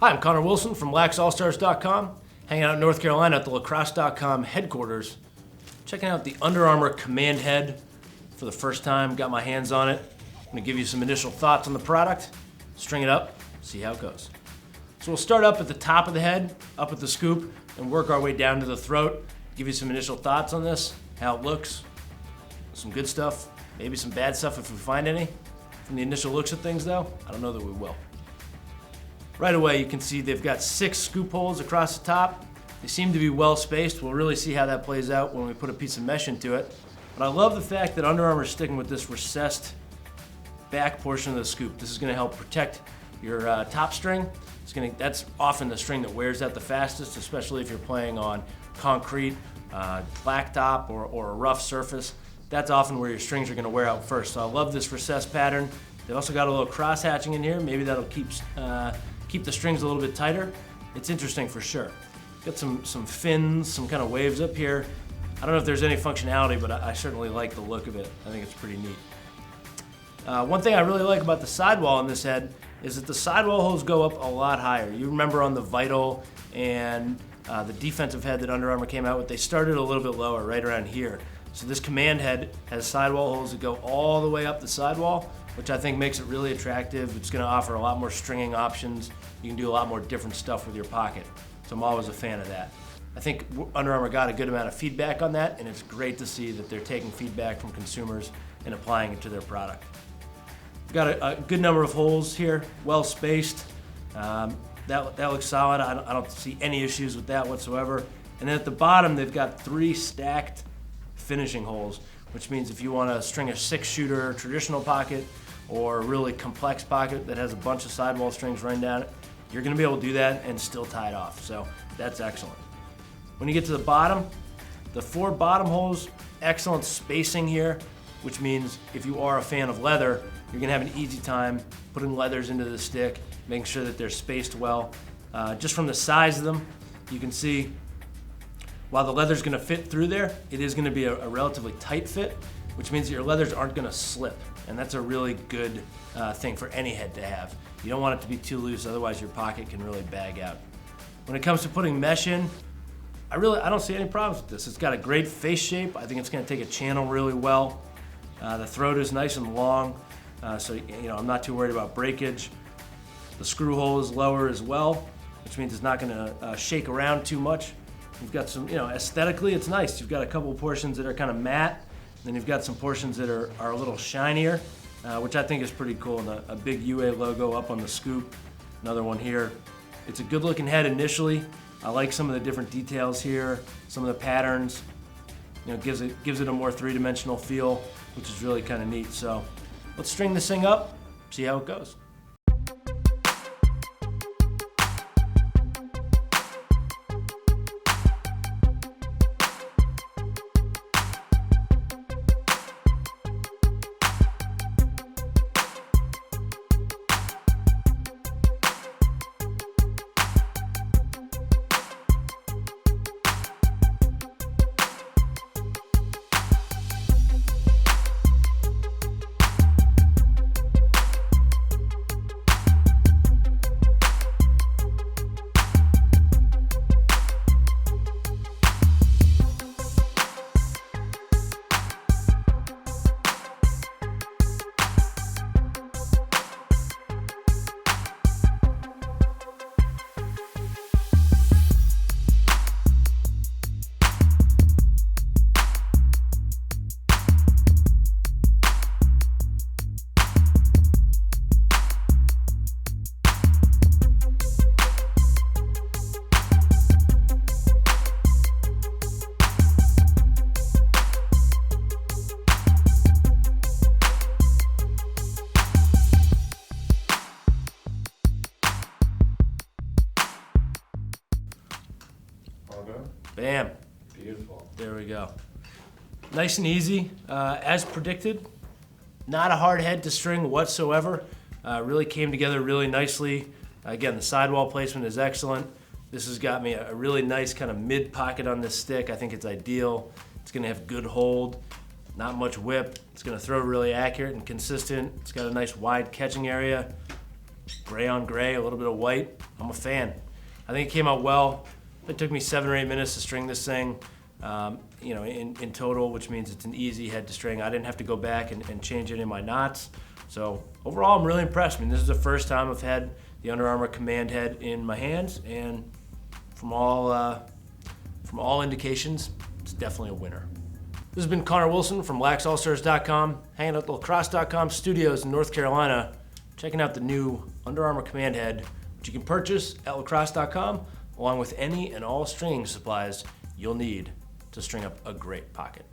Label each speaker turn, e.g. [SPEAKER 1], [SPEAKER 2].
[SPEAKER 1] Hi, I'm Connor Wilson from LaxAllStars.com, hanging out in North Carolina at the LACROSSE.COM headquarters, checking out the Under Armour Command Head for the first time, got my hands on it. I'm gonna give you some initial thoughts on the product, string it up, see how it goes. So we'll start up at the top of the head, up at the scoop, and work our way down to the throat, give you some initial thoughts on this, how it looks, some good stuff, maybe some bad stuff if we find any. From the initial looks of things though, I don't know that we will. Right away you can see they've got 6 scoop holes across the top. They seem to be well spaced. We'll really see how that plays out when we put a piece of mesh into it. But I love the fact that Under Armour is sticking with this recessed back portion of the scoop. This is gonna help protect your top string. That's often the string that wears out the fastest, especially if you're playing on concrete, blacktop, or a rough surface. That's often where your strings are gonna wear out first. So I love this recessed pattern. They've also got a little cross hatching in here. Maybe that'll keep the strings a little bit tighter. It's interesting for sure. Got some fins, some kind of waves up here. I don't know if there's any functionality, but I certainly like the look of it. I think it's pretty neat. One thing I really like about the sidewall on this head is that the sidewall holes go up a lot higher. You remember on the Vital and the defensive head that Under Armour came out with, they started a little bit lower, right around here. So this Command Head has sidewall holes that go all the way up the sidewall, which I think makes it really attractive. It's gonna offer a lot more stringing options. You can do a lot more different stuff with your pocket. So I'm always a fan of that. I think Under Armour got a good amount of feedback on that, and it's great to see that they're taking feedback from consumers and applying it to their product. We've got a good number of holes here, well spaced. That looks solid. I don't see any issues with that whatsoever. And then at the bottom, they've got 3 stacked finishing holes, which means if you want to string a 6-shooter traditional pocket or a really complex pocket that has a bunch of sidewall strings running down it, you're going to be able to do that and still tie it off. So that's excellent. When you get to the bottom, the 4 bottom holes, excellent spacing here, which means if you are a fan of leather, you're going to have an easy time putting leathers into the stick, making sure that they're spaced well. Just from the size of them, you can see while the leather's gonna fit through there, it is gonna be a relatively tight fit, which means that your leathers aren't gonna slip. And that's a really good thing for any head to have. You don't want it to be too loose, otherwise your pocket can really bag out. When it comes to putting mesh in, I don't see any problems with this. It's got a great face shape. I think it's gonna take a channel really well. The throat is nice and long, so I'm not too worried about breakage. The screw hole is lower as well, which means it's not gonna shake around too much. You've got some, aesthetically it's nice. You've got a couple of portions that are kind of matte, and then you've got some portions that are a little shinier, which I think is pretty cool. And a big UA logo up on the scoop, another one here. It's a good looking head initially. I like some of the different details here, some of the patterns. Gives it a more 3-dimensional feel, which is really kind of neat. So let's string this thing up, see how it goes. Bam.
[SPEAKER 2] Beautiful.
[SPEAKER 1] There we go. Nice and easy, as predicted. Not a hard head to string whatsoever. Really came together really nicely. Again, the sidewall placement is excellent. This has got me a really nice kind of mid pocket on this stick. I think it's ideal. It's gonna have good hold, not much whip. It's gonna throw really accurate and consistent. It's got a nice wide catching area. gray on gray, a little bit of white. I'm a fan. I think it came out well. It took me 7 or 8 minutes to string this thing, in total, which means it's an easy head to string. I didn't have to go back and change any of my knots. So overall, I'm really impressed. I mean, this is the first time I've had the Under Armour Command head in my hands, and from all indications, it's definitely a winner. This has been Connor Wilson from LaxAllStars.com, hanging out at the LACROSSE.com studios in North Carolina, checking out the new Under Armour Command head, which you can purchase at LACROSSE.com, along with any and all stringing supplies you'll need to string up a great pocket.